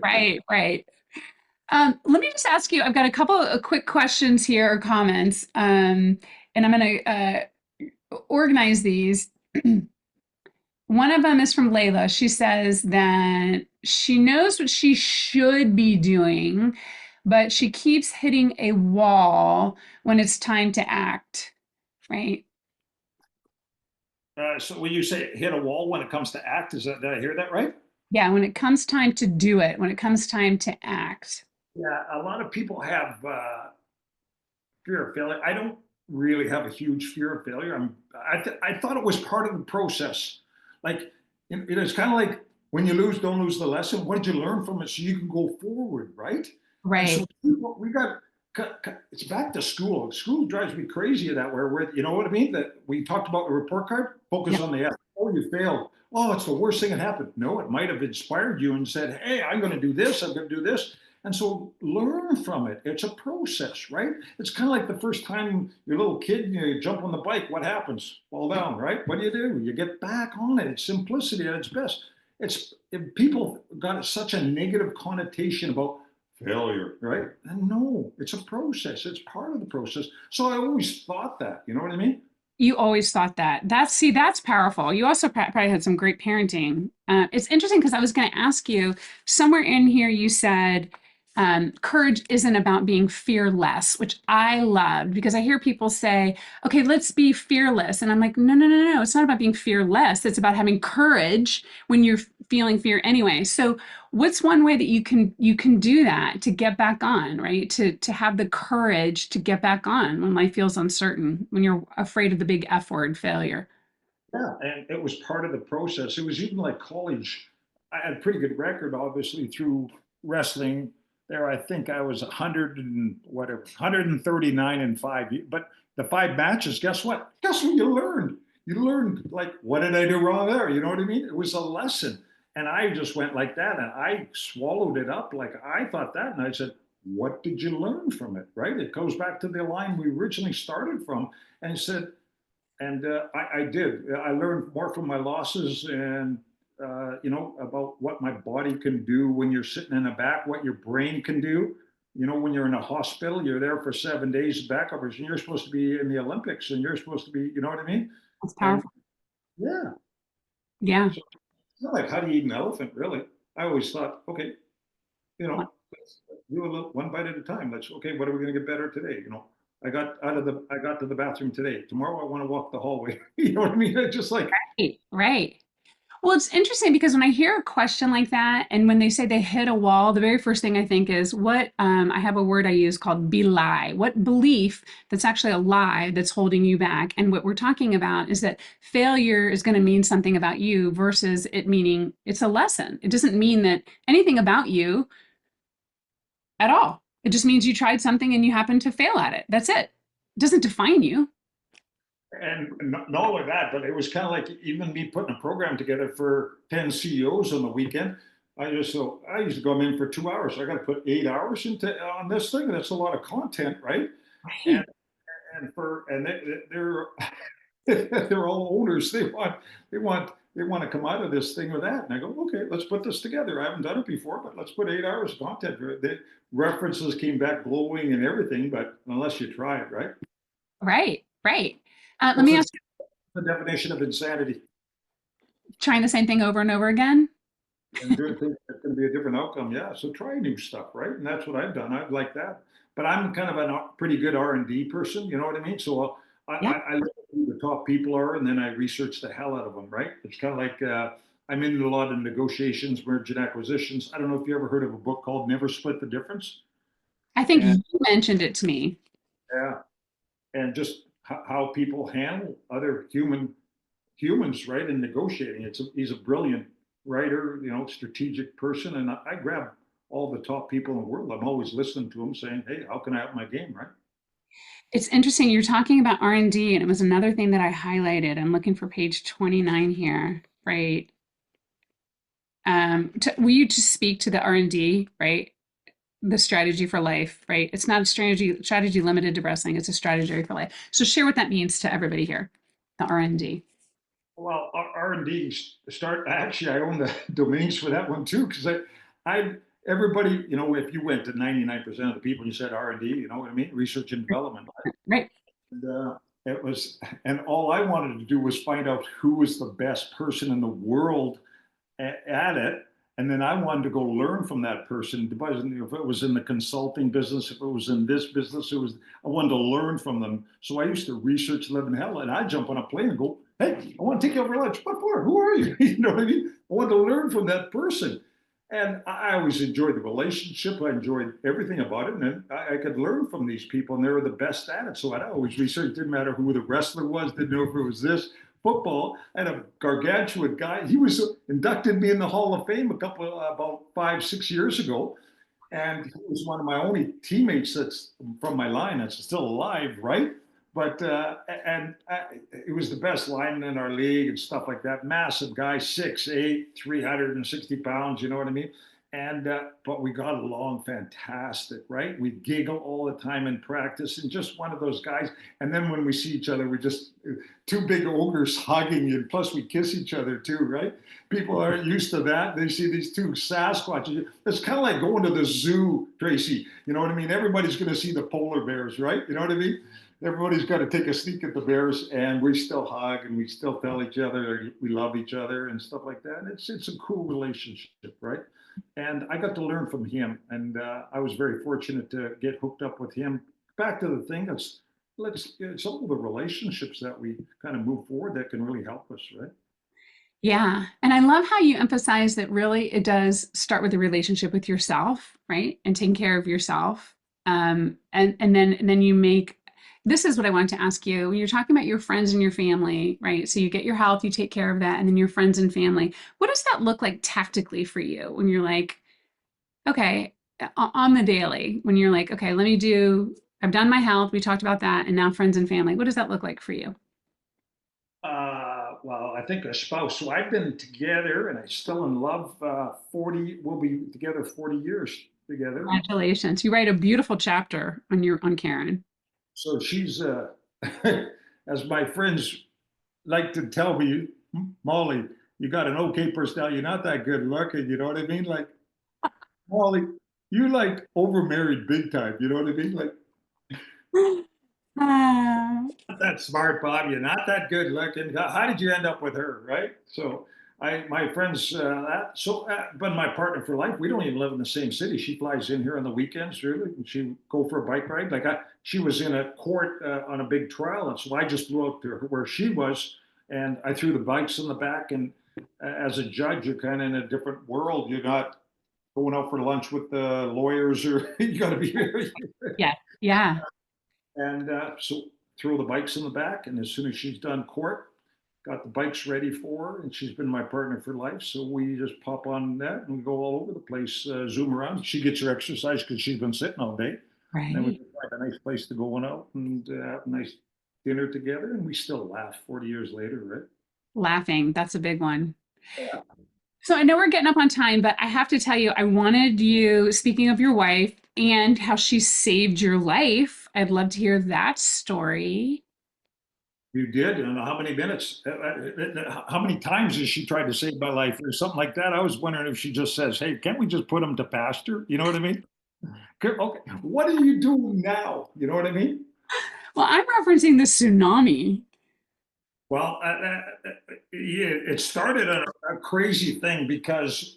Right, right. Let me just ask you, I've got a couple of quick questions here or comments, and I'm going to organize these. One of them is from Layla. She says that she knows what she should be doing, but she keeps hitting a wall when it's time to act, right? So when you say hit a wall when it comes to act, is that, did I hear that right? Yeah, when it comes time to do it, when it comes time to act. Yeah, a lot of people have fear of failure. I don't really have a huge fear of failure. I thought it was part of the process. Like it's kind of like when you lose, don't lose the lesson. What did you learn from it so you can go forward, right? And Right. so we got it's back to school. School drives me crazy that way. You know what I mean? That we talked about the report card. Yeah. Focus on the F. Oh, you failed. Oh, it's the worst thing that happened. No, it might have inspired you and said, "Hey, I'm going to do this. I'm going to do this." And so learn from it. It's a process, right? It's kind of like the first time you're a little kid, you jump on the bike. What happens? Fall down, right? What do? You get back on it. It's simplicity at its best. It's people got such a negative connotation about failure, right? And no, it's a process. It's part of the process. So I always thought that. You know what I mean? You always thought that. That's powerful. You also probably had some great parenting. It's interesting because I was going to ask you somewhere in here, you said courage isn't about being fearless, which I loved because I hear people say, okay, let's be fearless. And I'm like, no, no, no, no. It's not about being fearless. It's about having courage when you're feeling fear anyway. So what's one way that you can do that to get back on, right? To have the courage to get back on when life feels uncertain, when you're afraid of the big F word, failure. Yeah, and it was part of the process. It was even like college. I had a pretty good record, obviously, through wrestling. There, I think I was 100 and whatever, 139 and five. But the five matches, guess what? Guess what you learned? You learned like, what did I do wrong there? You know what I mean? It was a lesson, and I just went like that, and I swallowed it up like I thought that, and I said, what did you learn from it? Right? It goes back to the line we originally started from, and said and I did. I learned more from my losses and about what my body can do when you're sitting in the back, what your brain can do. You know, when you're in a hospital, you're there for 7 days back and you're supposed to be in the Olympics and you're supposed to be, you know what I mean? That's And powerful. yeah, Yeah. So it's not like how do you eat an elephant, really. I always thought, okay, let's do a little one bite at a time. Let's okay, what are we going to get better today? I got to the bathroom today. Tomorrow I want to walk the hallway. You know what I mean? It's just like Right. Right. Well, it's interesting because when I hear a question like that, and when they say they hit a wall, the very first thing I think is what I have a word I use called belie. What belief that's actually a lie that's holding you back? And what we're talking about is that failure is going to mean something about you versus it meaning it's a lesson. It doesn't mean that anything about you at all. It just means you tried something and you happened to fail at it. That's it. It doesn't define you. and not only that, but it was kind of like even me putting a program together for 10 CEOs on the weekend. I used to go in for 2 hours. I got to put 8 hours into on this thing. That's a lot of content, right? And Right. they're they're all owners. They want to come out of this thing with that. And I go, okay, let's put this together. I haven't done it before, but let's put 8 hours of content. The references came back glowing and everything, but unless you try it, right? Right. Right. Let What's me ask you, the definition of insanity? trying the same thing over and over again? And doing things that's going to be a different outcome. Yeah, so try new stuff, right? And that's what I've done. I'd like that, but I'm kind of a pretty good R&D person. You know what I mean? So Yeah. I look at who the top people are, and then I research the hell out of them. Right? It's kind of like I'm into a lot of negotiations, merger and acquisitions. I don't know if you ever heard of a book called Never Split the Difference, I think and you mentioned it to me. yeah, and just how people handle other humans, right, in negotiating. He's a brilliant writer, strategic person, and I grab all the top people in the world. I'm always listening to them, saying, "Hey, how can I up my game?" Right? It's interesting. You're talking about R&D, and D, and it was another thing that I highlighted. I'm looking for page 29 here, right? Will you just speak to the R&D, right? The strategy for life, right? It's not a strategy limited to wrestling. It's a strategy for life. So share what that means to everybody here. The R&D. Well, R&D start. Actually, I own the domains for that one too, because I everybody, if you went to 99% of the people, you said R&D, you know what I mean, research and development. Right. And it was, and all I wanted to do was find out who was the best person in the world at it. And then I wanted to go learn from that person. If it was in the consulting business, if it was in this business, I wanted to learn from them. So I used to research Living Hell, and I'd jump on a plane and go, "Hey, I want to take you over lunch. What for? Who are you?" You know what I mean? I wanted to learn from that person. And I always enjoyed the relationship. I enjoyed everything about it. And I could learn from these people, and they were the best at it. So I always researched. Didn't matter who the wrestler was, didn't know if it was this football. I had a gargantuan guy. He was inducted me in the Hall of Fame about 5, 6 years ago, and he was one of my only teammates that's from my line that's still alive, right? But it was the best lineman in our league and stuff like that. Massive guy, 6'8", 360 pounds. You know what I mean? And but we got along fantastic, right? We giggle all the time in practice, and just one of those guys. And then when we see each other, we just two big ogres hugging, and plus we kiss each other too, right? People aren't used to that. They see these two Sasquatches. It's kind of like going to the zoo, Tracy. You know what I mean? Everybody's going to see the polar bears, right? You know what I mean? Everybody's got to take a sneak at the bears, and we still hug and we still tell each other we love each other and stuff like that. And it's a cool relationship, right? And I got to learn from him, and I was very fortunate to get hooked up with him. Back to the thing, it's all the relationships that we kind of move forward that can really help us, right? Yeah. And I love how you emphasize that really it does start with a relationship with yourself, right? And taking care of yourself. And then you make this is what I wanted to ask you. When you're talking about your friends and your family, right? So you get your health, you take care of that, and then your friends and family. What does that look like tactically for you when you're like, okay, on the daily, when you're like, okay, I've done my health, we talked about that, and now friends and family. What does that look like for you? Well, I think a spouse. So I've been together, and I'm still in love. 40. We'll be together 40 years together. Congratulations. You write a beautiful chapter on Karen. So she's, as my friends like to tell me, Molly, you got an okay personality. You're not that good looking. You know what I mean? Like, Molly, you like over married big time. You know what I mean? Like, Ah, not that smart, Bob. You're not that good looking. How did you end up with her? Right. So my friends, but my partner for life, we don't even live in the same city. She flies in here on the weekends, really, and she go for a bike ride. She was in a court on a big trial, and so I just flew out to where she was, and I threw the bikes in the back. And as a judge, you're kind of in a different world. You're not going out for lunch with the lawyers, or you got to be very. Yeah. Yeah. And so throw the bikes in the back, and as soon as she's done court, got the bikes ready for her, and she's been my partner for life. So we just pop on that and we go all over the place, zoom around. She gets her exercise because she's been sitting all day. And then we Right. find a nice place to go out and have a nice dinner together. And we still laugh 40 years later, right? Laughing. That's a big one. Yeah. So I know we're getting up on time, but I have to tell you, I wanted you, speaking of your wife and how she saved your life, I'd love to hear that story. You did? And how many minutes? How many times has she tried to save my life or something like that? I was wondering if she just says, "Hey, can't we just put him to pasture?" You know what I mean? Okay, what are you doing now? You know what I mean? Well, I'm referencing the tsunami. Well, yeah, it started a crazy thing because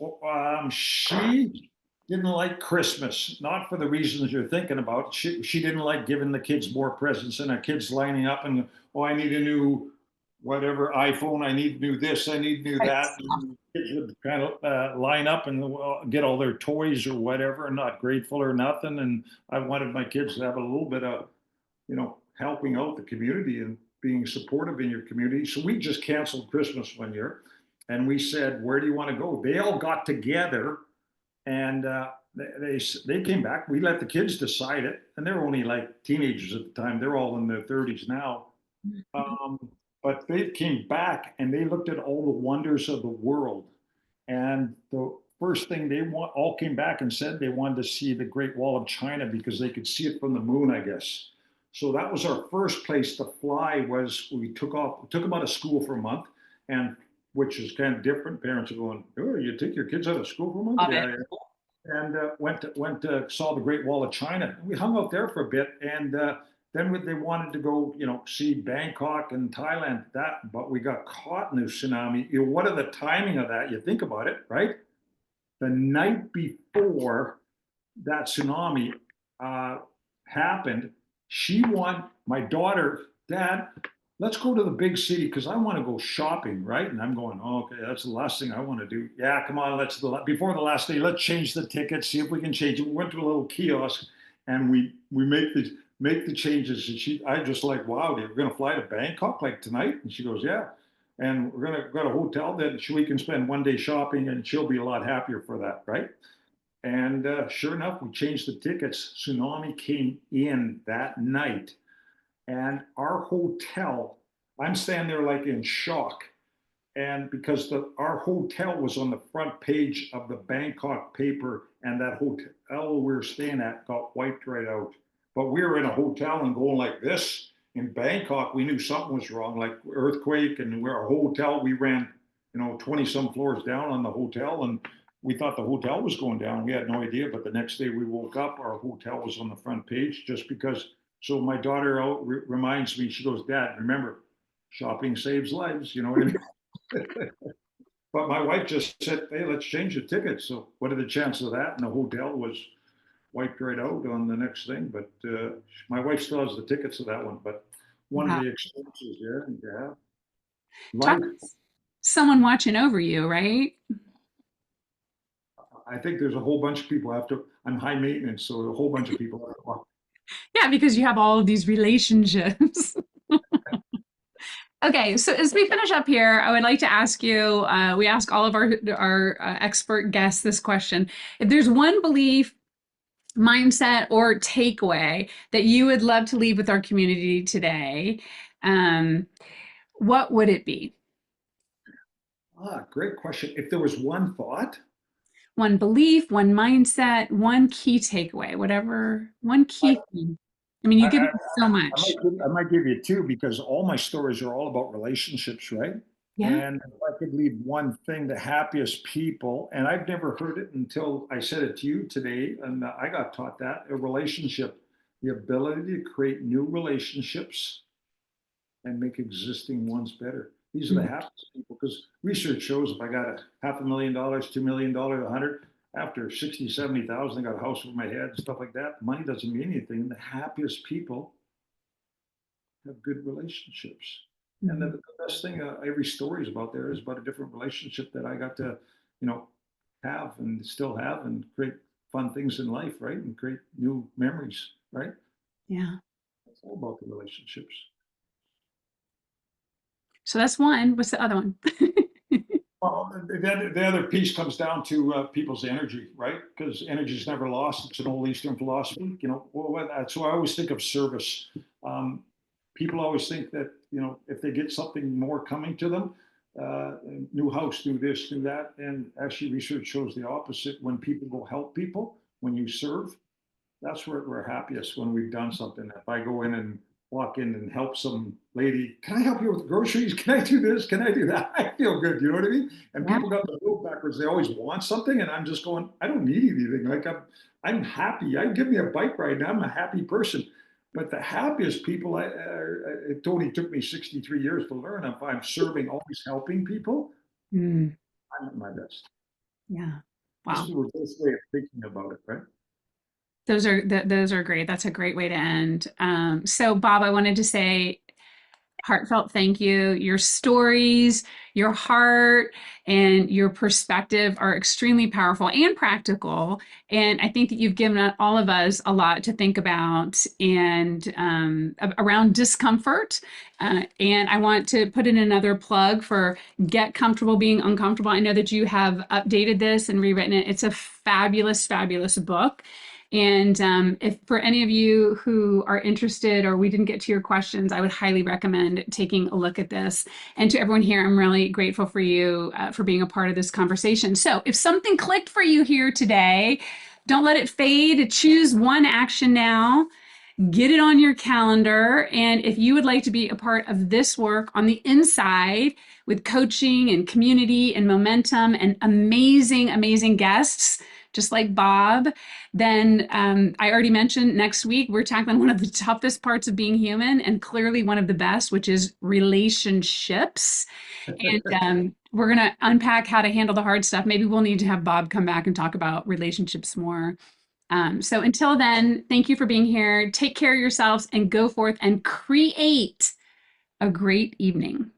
she didn't like Christmas, not for the reasons you're thinking about. She didn't like giving the kids more presents and our kids lining up and, oh, I need a new whatever iPhone, I need new this, I need new Right. that. And kids would kind of line up and get all their toys or whatever, and not grateful or nothing. And I wanted my kids to have a little bit of, helping out the community and being supportive in your community. So we just canceled Christmas one year, and we said, "Where do you want to go?" They all got together, and they came back. We let the kids decide it, and they were only like teenagers at the time. They're all in their 30s now. Um, but they came back and they looked at all the wonders of the world. And the first thing they all came back and said they wanted to see the Great Wall of China because they could see it from the moon, I guess. So that was our first place to fly. Was we took them out of school for a month, and which is kind of different. Parents are going, "Oh, you take your kids out of school for a month?" Love it. Yeah, yeah. And went to saw the Great Wall of China. We hung out there for a bit, and then they wanted to go, see Bangkok and Thailand. But we got caught in the tsunami. What are the timing of that? You think about it, right? The night before that tsunami uh, happened, my daughter, Dad, let's go to the big city because I want to go shopping, right? And I'm going, oh, okay, that's the last thing I want to do. Yeah, come on, before the last day, let's change the ticket, see if we can change it. We went to a little kiosk and we make the changes. And I just like, wow, we're gonna fly to Bangkok like tonight? And she goes, yeah. And we're gonna go to a hotel that we can spend one day shopping, and she'll be a lot happier for that, right? And sure enough, we changed the tickets. Tsunami came in that night, and our hotel, I'm standing there like in shock. And because our hotel was on the front page of the Bangkok paper, and that hotel we were staying at got wiped right out. But we were in a hotel and going like this. In Bangkok, we knew something was wrong, like earthquake, and our hotel, we ran, 20 some floors down on the hotel, and we thought the hotel was going down. We had no idea, but the next day we woke up, our hotel was on the front page just because. So my daughter reminds me, she goes, Dad, remember, shopping saves lives. You know what I mean? But my wife just said, hey, let's change the tickets. So what are the chances of that? And the hotel was wiped right out on the next thing. But my wife still has the tickets to that one. But one of Wow. the experiences, yeah. Talk Life, someone watching over you, right? I think there's a whole bunch of people after. I'm high maintenance, so a whole bunch of people. Yeah, because you have all of these relationships. Okay, so as we finish up here, I would like to ask you, we ask all of our expert guests this question. If there's one belief, mindset, or takeaway that you would love to leave with our community today, um, what would it be? Great question. If there was one thought, One belief, one mindset, one key takeaway, whatever, one I, key thing. I mean, I, you give I, us so I much. might I might give you two because all my stories are all about relationships, right? Yeah. And if I could leave one thing, the happiest people, and I've never heard it until I said it to you today, and I got taught that a relationship, the ability to create new relationships and make existing ones better. These are the happiest people because research shows if I got a $500,000, $2 million, 100, after 60, 70,000, I got a house over my head and stuff like that. Money doesn't mean anything. The happiest people have good relationships. And Mhm. the best thing, every story is about there is about a different relationship that I got to, you know, have and still have and create fun things in life, right? And create new memories, right? Yeah. It's all about the relationships. So that's one. What's the other one? Well, the other piece comes down to people's energy, right? Because energy is never lost. It's an old Eastern philosophy. So I always think of service. Um, People always think that if they get something more coming to them, new house, new this, new that, and actually research shows the opposite. When people go help people, when you serve, that's where we're happiest when we've done something. If I go in and walk in and help some lady, can I help you with groceries? Can I do this? Can I do that? I feel good. You know what I mean? And Yeah. people got the look backwards. They always want something, and I'm just going. I don't need anything. Like I'm happy. I give me a bike ride, and I'm a happy person. But the happiest people, it only took me 63 years to learn. If I'm serving, always helping people, Mm, I'm at my best. yeah. This Wow. is a reverse way of thinking about it, right? Those are great. That's a great way to end. So Bob, I wanted to say heartfelt thank you. Your stories, your heart, and your perspective are extremely powerful and practical. And I think that you've given all of us a lot to think about and around discomfort. And I want to put in another plug for Get Comfortable Being Uncomfortable. I know that you have updated this and rewritten it. It's a fabulous, fabulous book. And if for any of you who are interested or we didn't get to your questions, I would highly recommend taking a look at this. And to everyone here, I'm really grateful for you for being a part of this conversation. So if something clicked for you here today, don't let it fade. Choose one action now. Get it on your calendar. And if you would like to be a part of this work on the inside with coaching and community and momentum and amazing, amazing guests, just like Bob, then I already mentioned next week we're tackling one of the toughest parts of being human and clearly one of the best, which is relationships. And we're going to unpack how to handle the hard stuff. Maybe we'll need to have Bob come back and talk about relationships more. So until then, thank you for being here. Take care of yourselves and go forth and create a great evening.